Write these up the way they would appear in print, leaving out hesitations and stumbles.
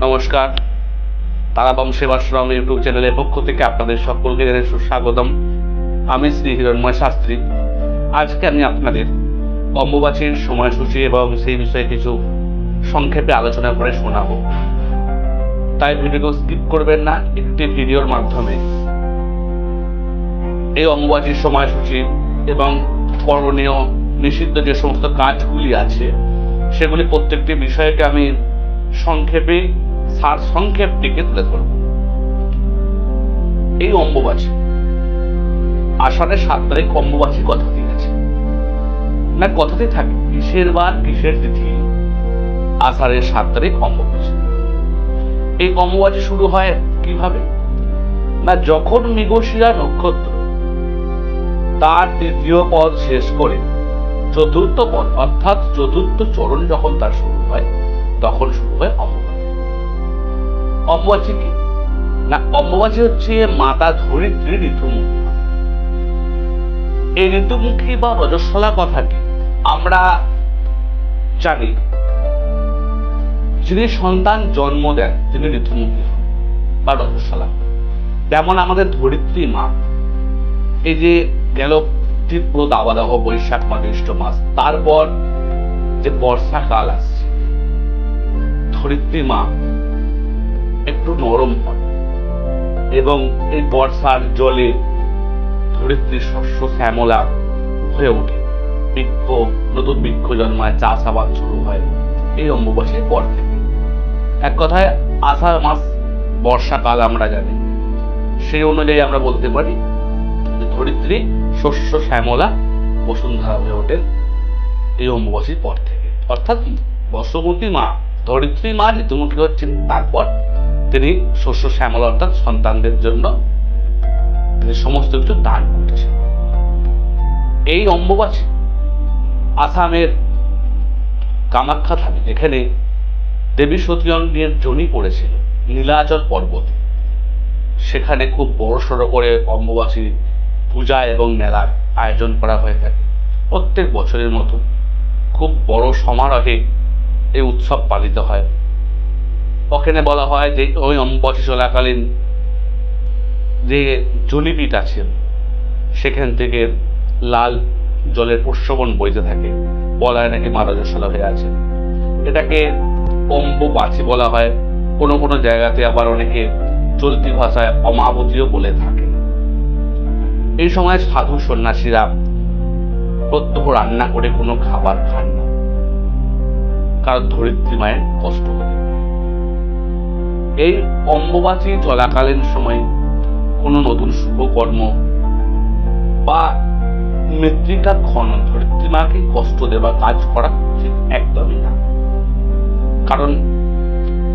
নমস্কার, তারাবাম সেবাশ্রম ইউটিউব চ্যানেলের পক্ষ থেকে আপনাদের সকলকে জানাই সুস্বাগতম। আমি শ্রী হিরণময় শাস্ত্রী। আজকে আমি আপনাদের অম্বুবাচীর সময়সূচি এবং সেই বিষয়ে কিছু সংক্ষেপে আলোচনা করে শোনাবো। তাই ভিডিওকে স্কিপ করবেন না। একটি ভিডিওর মাধ্যমে এই অম্বুবাচীর সময়সূচি এবং করণীয় নিষিদ্ধ যে সমস্ত কাজগুলি আছে সেগুলি প্রত্যেকটি বিষয়কে আমি সংক্ষেপে সংক্ষেপ থেকে তুলে ধরব। এই অম্বুবাচী আষাঢ়ের 7 তারিখ অম্বুবাচী কথা ঠিক আছে না, কথাতে থাকে কিসের বার কিসের তিথি, আষাঢ়ের 7 তারিখ অম্বুবাচী। এই অম্বুবাচী শুরু হয় কিভাবে না, যখন মৃগশিরা নক্ষত্র তার তৃতীয় পদ শেষ করে চতুর্থ পদ অর্থাৎ চতুর্থ চরণ যখন তার শুরু হয় তখন শুরু হয় অম্বুবাচী। অম্বুবাচী কি না, অম্বুবাচী হচ্ছে মাতা ধরিত্রী ঋতুমুখী। এই ঋতুমুখী বা রজস্বলা কথা কি আমরা জানি, যিনি সন্তান জন্ম দেন তিনি ঋতুমুখী বা রজস্বলা। তেমন আমাদের ধরিত্রী মা, এই যে গেল তীব্র দাবদাহ বৈশাখ মাস জ্যৈষ্ঠ মাস, তারপর যে বর্ষাকাল আসছে, ধরিত্রী মা একটু নরম হয় এবং এই বর্ষার জলে ধরিত্রীর শস্য শ্যামলা হয়ে ওঠে, বৃক্ষ নতুন বৃক্ষ জন্মায়, চাষাবাদ শুরু হয় এই অম্বুবাচীর পর থেকে। এক কথায় আষাঢ় মাস বর্ষাকাল আমরা জানি, সেই অনুযায়ী আমরা বলতে পারি যে ধরিত্রী শস্য শ্যামলা বসুন্ধরা হয়ে ওঠেন এই অম্বুবাচীর পর থেকে। অর্থাৎ বর্ষবতী মা ধরিত্রী মা ঋতুমুখী হচ্ছেন, তারপর তিনি শস্য শ্যামলা অর্থাৎ সন্তানদের জন্য সমস্ত কিছু দান করছেন। এই অম্বুবাচী আসামের কামাখ্যা ধামে, এখানে দেবী সতী অঙ্গের জনি পড়েছিল নীলাচল পর্বতে, সেখানে খুব বড়সড় করে অম্বুবাচী পূজা এবং মেলার আয়োজন করা হয়ে থাকে। প্রত্যেক বছরের মতো খুব বড় সমারোহে এই উৎসব পালিত হয়। ওখানে বলা হয় যে ওই অম্বুবাচী চলাকালীন যে জলিপীঠ আছে সেখান থেকে লাল জলের প্রস্রবণ বইতে থাকে, বলা হয় নাকি মা রজস্বলা হয়ে আছে। এটাকে অম্বুবাচী বলা হয়। কোনো কোনো জায়গাতে আবার অনেকে চলতি ভাষায় অমাবতীও বলে থাকে। এই সময় সাধু সন্ন্যাসীরা প্রত্যহ রান্না করে কোনো খাবার খান না, কারণ ধরিত্রী মায়ের কষ্ট হয়। এই অম্বুবাচী চলাকালীন সময় কোনো নতুন শুভকর্ম বা মৃত্তিকা খনন, ধরিত্রী মাকে কষ্ট দেওয়া কাজ করা উচিত একদমই না, কারণ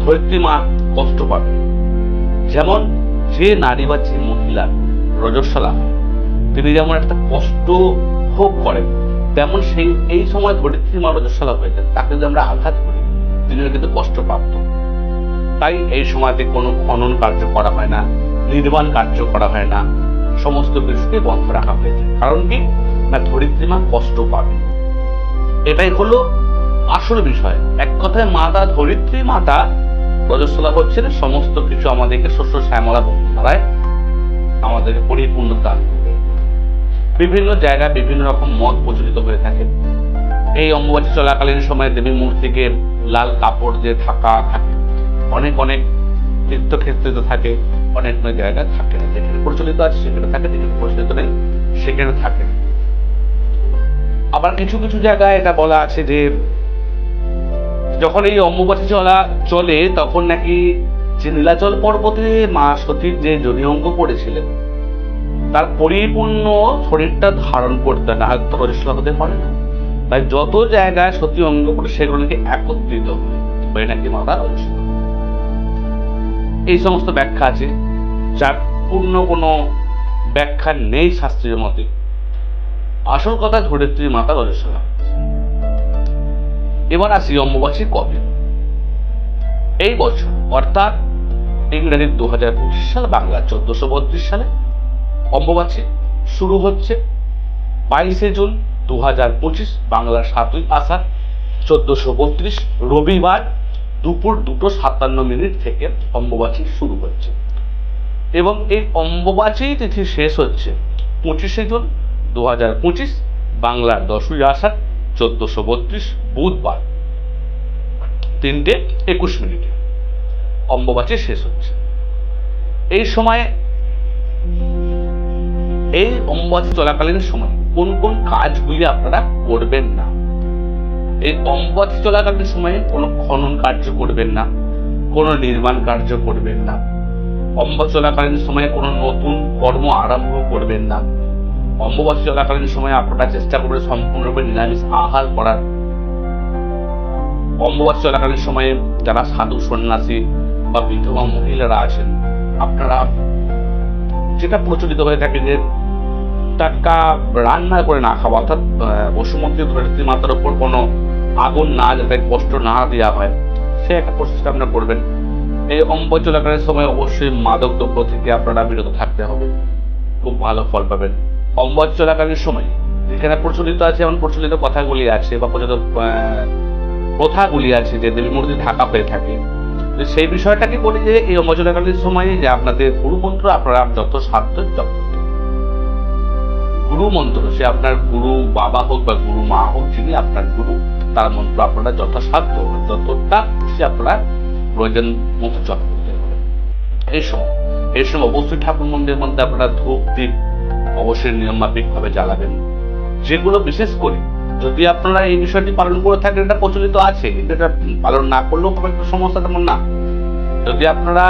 ধরিত্রী মা কষ্ট পাবে। যেমন যে নারী বা যে মহিলা রজস্বলা তিনি যেমন একটা কষ্ট ভোগ করেন, তেমন এই সময় ধরিত্রী মা রজস্বলা হয়ে যায়, তাকে যদি আমরা আঘাত করি তিনি কিন্তু কষ্ট প্রাপ্ত। তাই এই সময়তে কোনো খনন কার্য করা হয় না, নির্মাণ কার্য করা হয় না, সমস্ত কিছুকে বন্ধ রাখা হয়েছে। কারণ কি না, ধরিত্রী মা কষ্ট পাবে। এটাই হলো আসল বিষয়। এক কথায় মাতা ধরিত্রী মাতা রজস্বলা হচ্ছেন সমস্ত কিছু আমাদেরকে শস্য শ্যামলা ধারায় আমাদেরকে পরিপূর্ণ দান করবে। বিভিন্ন জায়গায় বিভিন্ন রকম মত প্রচলিত হয়ে থাকে। এই অম্বুবাচী চলাকালীন সময় দেবী মূর্তিকে লাল কাপড় দিয়ে ঢাকা থাকে, অনেক অনেক তীর্থক্ষেত্রে থাকে, অনেক অনেক জায়গায় থাকে না। যেখানে প্রচলিত আছে সেখানে থাকে, যেখানে প্রচলিত নেই সেখানে থাকে। আবার কিছু কিছু জায়গায় এটা বলা আছে যে যখন এই অম্বুবাচী চলে তখন নাকি যে নীলাচল পর্বতে মা সতীর যে যোনি অঙ্গ পড়েছিলেন তার পরিপূর্ণ শরীরটা ধারণ করতে না, রজস্বলা হতে পারে না। তাই যত জায়গায় সতী অঙ্গ পড়ে সেগুলো নাকি একত্রিত হয় নাকি মাতা রজস্বলা। এই সমস্ত ব্যাখ্যা আছে, যার পূর্ণ কোনো ব্যাখ্যা নেই শাস্ত্রীয় মতে। আসল কথা ধরিত্রী মাতা রজস্বলা। এবার আসি অম্বুবাচী কবে। এই বছর অর্থাৎ ইংরেজি 2025 সাল, বাংলা 1432 সালে অম্বুবাচী শুরু হচ্ছে 22 জুন 2025, বাংলার 7ই আষাঢ় 1432 রবিবার দুপুর 2:57 থেকে অম্বুবাচী শুরু হচ্ছে এবং এই অম্বুবাচী তিথি শেষ হচ্ছে 25শে জুন 2025 বাংলার 10ই আষাঢ় 1432 বুধবার 3:21 অম্বুবাচী শেষ হচ্ছে। এই সময় এই অম্বুবাচী চলাকালীন সময় কোন কোন কাজগুলি আপনারা করবেন না? এই অম্বুবাচী চলাকালীন সময়ে কোনো খনন কার্য করবেন না, কোনো নির্মাণ কার্য করবেন না, অম্বুবাচী চলাকালীন সময়ে কোনো নতুন কর্ম আরম্ভ করবেন না। অম্বুবাচী চলাকালীন সময়ে আপনারা চেষ্টা করবেন সম্পূর্ণরূপে নিরামিষ আহার করার। অম্বুবাচী চলাকালীন সময়ে যারা সাধু সন্ন্যাসী বা বিধবা মহিলারা আছেন, আপনারা যেটা প্রচলিত হয়ে থাকে যে টাটকা রান্না করে না খাওয়া, অর্থাৎ বসুমতী ধরিত্রী মাতার উপর কোনো আগুন না যাতে কষ্ট না দেওয়া হয়, সে একটা প্রচেষ্টা আপনারা করবেন। এই অম্বুবাচী চলাকালীন সময় অবশ্যই মাদক দ্রব্য থেকে আপনারা বিরত থাকতে হবে, খুব ভালো ফল পাবেন। অম্বুবাচী চলাকালীন সময় যেখানে প্রচলিত আছে, এমন প্রচলিত কথাগুলি আছে বা প্রচলিত প্রথাগুলি আছে যে দেবী মূর্তি ঢাকা হয়ে থাকে, সেই বিষয়টাকে বলি যে এই অম্বুবাচী চলাকালীন সময়ে যে আপনাদের গুরু মন্ত্র আপনারা যত সাধ্য জপ, গুরু মন্ত্র সে আপনার গুরু বাবা হোক বা গুরু মা হোক, যিনি আপনার গুরু, তার মন্ত্র আপনারা যথাসাধ্য যতটা সে আপনারা প্রয়োজন মতো জপ করতে হবে। এই সময় অবশ্যই ঠাকুর মন্দিরের মধ্যে আপনারা ধূপ দ্বীপ অবশ্যই নিয়মমাফিক ভাবে জ্বালাবেন। যেগুলো বিশেষ করে যদি আপনারা এই বিষয়টি পালন করে থাকেন, এটা প্রচলিত আছে, কিন্তু এটা পালন না করলেও কোনো একটা সমস্যা তেমন না। যদি আপনারা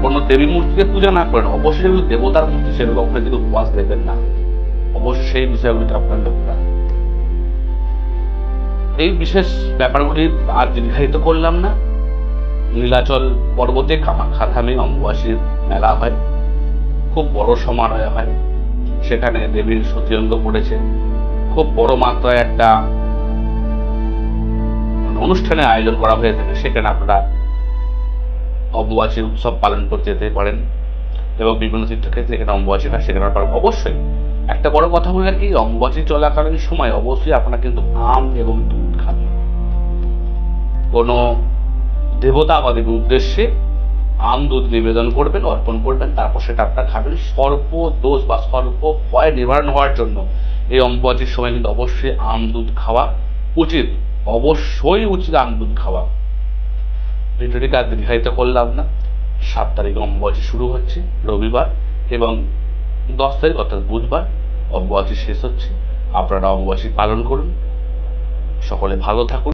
কোনো দেবী মূর্তিকে পূজা না করেন, অবশ্যই যেগুলো দেবতার মূর্তি সেগুলো আপনারা যদি উপবাস দেবেন না, অবশ্যই সেই বিষয়গুলিতে আপনার লক্ষ্য রাখবেন। এই বিশেষ ব্যাপারগুলি আর দীর্ঘায়িত করলাম না। নীলাচল পর্বতে কামাখ্যা ধামে অম্বুবাচীর মেলা হয়, খুব বড় সমারোহ হয়। সেখানে দেবীর সতীঅঙ্গ পড়েছে, খুব বড় মাত্রায় একটা অনুষ্ঠানের আয়োজন করা হয়ে থাকে। সেখানে আপনারা অম্বুবাচী উৎসব পালন করতে যেতে পারেন এবং বিভিন্ন তীর্থক্ষেত্রে এখানে অম্বুবাচী হয়, সেখানে আপনারা অবশ্যই একটা বড় কথা বলে রাখি, অম্বুবাচী চলাকালীন সময় অবশ্যই আপনারা কিন্তু আম এবং দুধ খাবেন। কোনো দেবতা বা দেবীর উদ্দেশ্যে আম দুধ নিবেদন করবেন, অর্পণ করবেন, তারপর সেটা আপনারা খাবেন। সর্প দোষ বা সর্প ভয় নিবারণ হওয়ার জন্য এই অম্বুবাচীর সময় কিন্তু অবশ্যই আম দুধ খাওয়া উচিত, অবশ্যই উচিত আম দুধ খাওয়া। ভিডিওটিকে আর দীর্ঘায়িত করলাম না। 7 তারিখ অম্বুবাচী শুরু হচ্ছে রবিবার এবং 10 তারিখ অর্থাৎ বুধবার অম্বুবাচী শেষ হচ্ছে। আপনারা অম্বুবাচী পালন করুন, সকলে ভালো থাকুন।